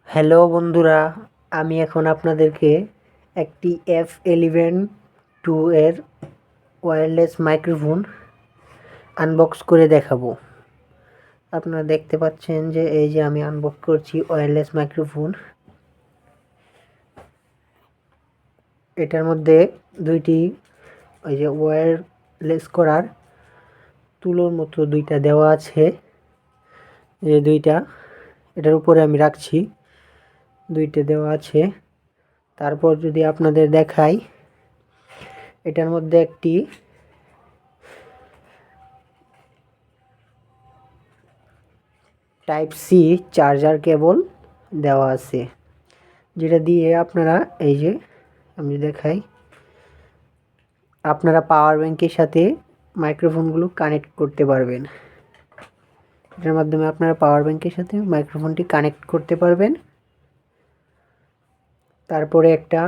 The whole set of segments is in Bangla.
হ্যালো বন্ধুরা, আমি এখন আপনাদেরকে একটি F11 2 এর ওয়্যারলেস মাইক্রোফোন আনবক্স করে দেখাবো। আপনারা দেখতে পাচ্ছেন যে এই যে আমি আনবক্স করছি ওয়্যারলেস মাইক্রোফোন। এটার মধ্যে দুইটি ওই যে ওয়্যারলেস করার তুলোর মতো দুইটা দেওয়া আছে, যে দুইটা এটার উপরে আমি রাখছি, দুইটা দেওয়া আছে। তারপর যদি আপনাদের দেখাই, এটার মধ্যে একটি টাইপ সি চার্জার কেবল দেওয়া আছে, যেটা দিয়ে আপনারা এই যে আমি দেখাই, আপনারা পাওয়ার ব্যাংকের সাথে মাইক্রোফোনগুলো কানেক্ট করতে পারবেন। এটার মাধ্যমে আপনারা পাওয়ার ব্যাংকের সাথে মাইক্রোফোনটি কানেক্ট করতে পারবেন। তারপরে একটা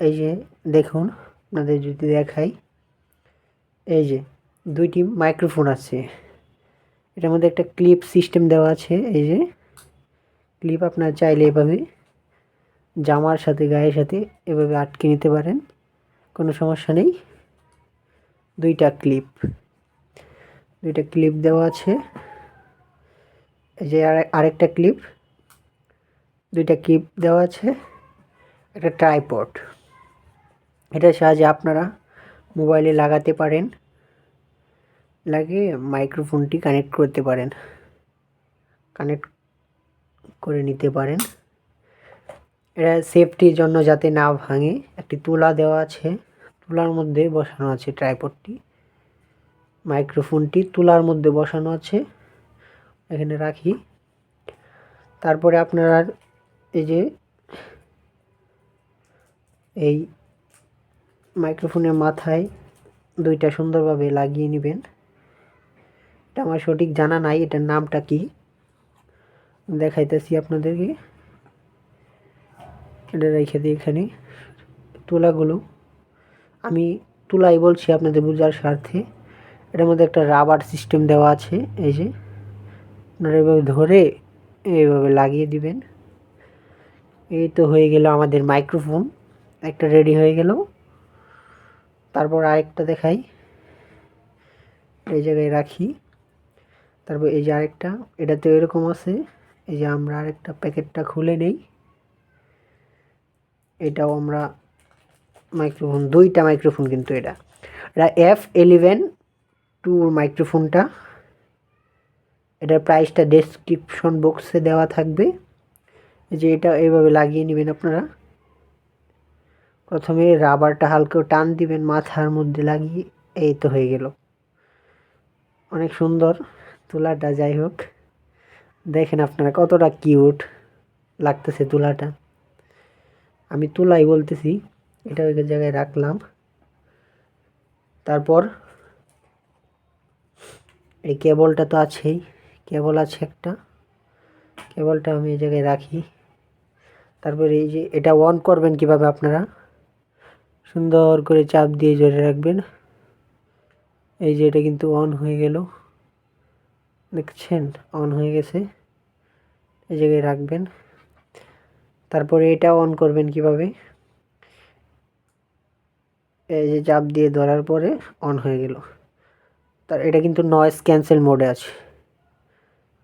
এই যে দেখুন, আপনাদের যদি দেখাই, এই যে দুইটি মাইক্রোফোন আছে। এটার মধ্যে একটা ক্লিপ সিস্টেম দেওয়া আছে। এই যে ক্লিপ আপনারা চাইলে এভাবে জামার সাথে গায়ের সাথে এভাবে আটকে নিতে পারেন, কোনো সমস্যা নেই। দুইটা ক্লিপ দেওয়া আছে। এই যে আরেকটা ক্লিপ, দুইটা ক্লিপ দেওয়া আছে। একটা ট্রাইপড, এটার সাহায্যে আপনারা মোবাইলে লাগাতে পারেন, লাগিয়ে মাইক্রোফোনটি কানেক্ট করতে পারেন, কানেক্ট করে নিতে পারেন। এটা সেফটির জন্য যাতে না ভাঙে, একটি তুলা দেওয়া আছে, তুলার মধ্যে বসানো আছে ট্রাইপডটি। মাইক্রোফোনটি তুলার মধ্যে বসানো আছে, এখানে রাখি। তারপরে আপনারা এই যে এই মাইক্রোফোনের মাথায় দুইটা সুন্দরভাবে লাগিয়ে নেবেন। এটা আমার সঠিক জানা নাই, এটার নামটা কি দেখাইতেছি আপনাদেরকে। এটা রেখে দিই এখানে। তুলাগুলো আমি তুলাই বলছি আপনাদের বোঝার স্বার্থে। এটার মধ্যে একটা রাবার সিস্টেম দেওয়া আছে। এই যে আপনারা এভাবে ধরে এইভাবে লাগিয়ে দিবেন। এই তো হয়ে গেল আমাদের মাইক্রোফোন, একটা রেডি হয়ে গেল। তারপর আরেকটা দেখাই, এই জায়গায় রাখি। তারপর এই যে আরেকটা, এটাতে এরকম আছে। এই যে আমরা আরেকটা প্যাকেটটা খুলে নেই, এটাও আমরা মাইক্রোফোন, দুইটা মাইক্রোফোন কিন্তু এটা F11 2 মাইক্রোফোনটা। এটার প্রাইসটা ডেসক্রিপশন বক্সে দেওয়া থাকবে। যে এটা এইভাবে লাগিয়ে নেবেন আপনারা। প্রথমে রাবারটা হালকা টান দিবেন মাথার মধ্যে লাগিয়ে, এই তো হয়ে গেল। অনেক সুন্দর তুলাটা, যাই হোক দেখেন আপনারা কতটা কিউট লাগতেছে তুলাটা। আমি তুলাই বলতেছি, এটা ওই জায়গায় রাখলাম। তারপর এই কেবলটা তো আছেই, কেবল আছে একটা, কেবলটা আমি এই জায়গায় রাখি। তারপরে এই যে এটা অন করবেন কিভাবে, আপনারা সুন্দর করে চাপ দিয়ে ধরে রাখবেন। এই যে এটা কিন্তু অন হয়ে গেল, দেখছেন অন হয়ে গেছে। এই জায়গায় রাখবেন। তারপরে এটা অন করবেন কিভাবে, এই যে চাপ দিয়ে ধরার পরে অন হয়ে গেল। তার এটা কিন্তু নয়েজ ক্যান্সেল মোডে আছে।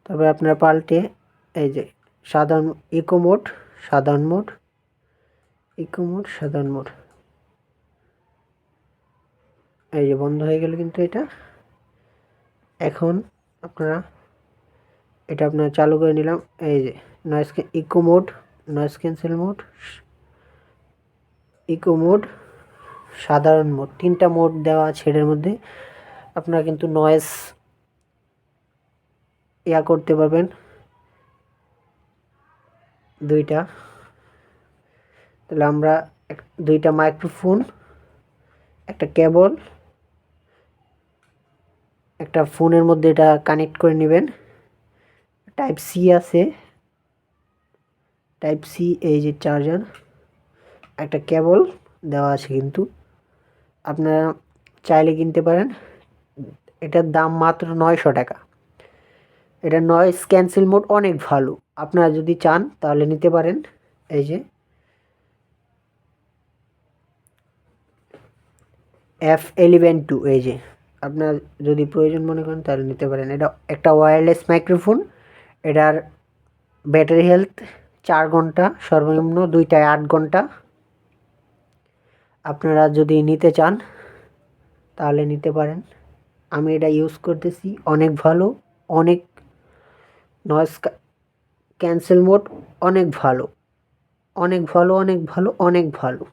তারপরে আপনার পাল্টে এই যে সাধারণ ইকো মোড, সাধারণ মোড, ইকো মোড, সাধারণ মোড, এই যে বন্ধ হয়ে গেল কিন্তু এটা। এখন আপনারা এটা আপনারা চালু করে নিলাম। এই যে noise eco mode, noise cancel mode, eco mode, সাধারণ মোড, তিনটা মোড দেওয়া আছে এর মধ্যে। আপনারা কিন্তু নয়েজ করতে পারবেন দুইটা। তাহলে আমরা দুইটা মাইক্রোফোন, একটা কেবল, একটা ফোনের মধ্যে এটা কানেক্ট করে নেবেন। টাইপ সি আছে, টাইপ সি, এই যে চার্জার, একটা কেবল দেওয়া আছে কিন্তু আপনারা চাইলে কিনতে পারেন। এটার দাম মাত্র 900 টাকা। এটা নয়েজ ক্যান্সেল মোড অনেক ভালো, আপনারা যদি চান তাহলে নিতে পারেন। এই যে F11 2, এই যে আপনার যদি প্রয়োজন মনে করেন তাহলে নিতে পারেন। এটা একটা ওয়্যারলেস মাইক্রোফোন। এটার ব্যাটারি হেলথ 4 ঘন্টা, সর্বনিম্ন 2টায় 8 ঘন্টা। আপনারা যদি নিতে চান তাহলে নিতে পারেন। আমি এটা ইউজ করতেছি, অনেক ভালো, অনেক নয়েজ ক্যান্সেল মোড, অনেক ভালো, অনেক ভালো, অনেক ভালো, অনেক ভালো।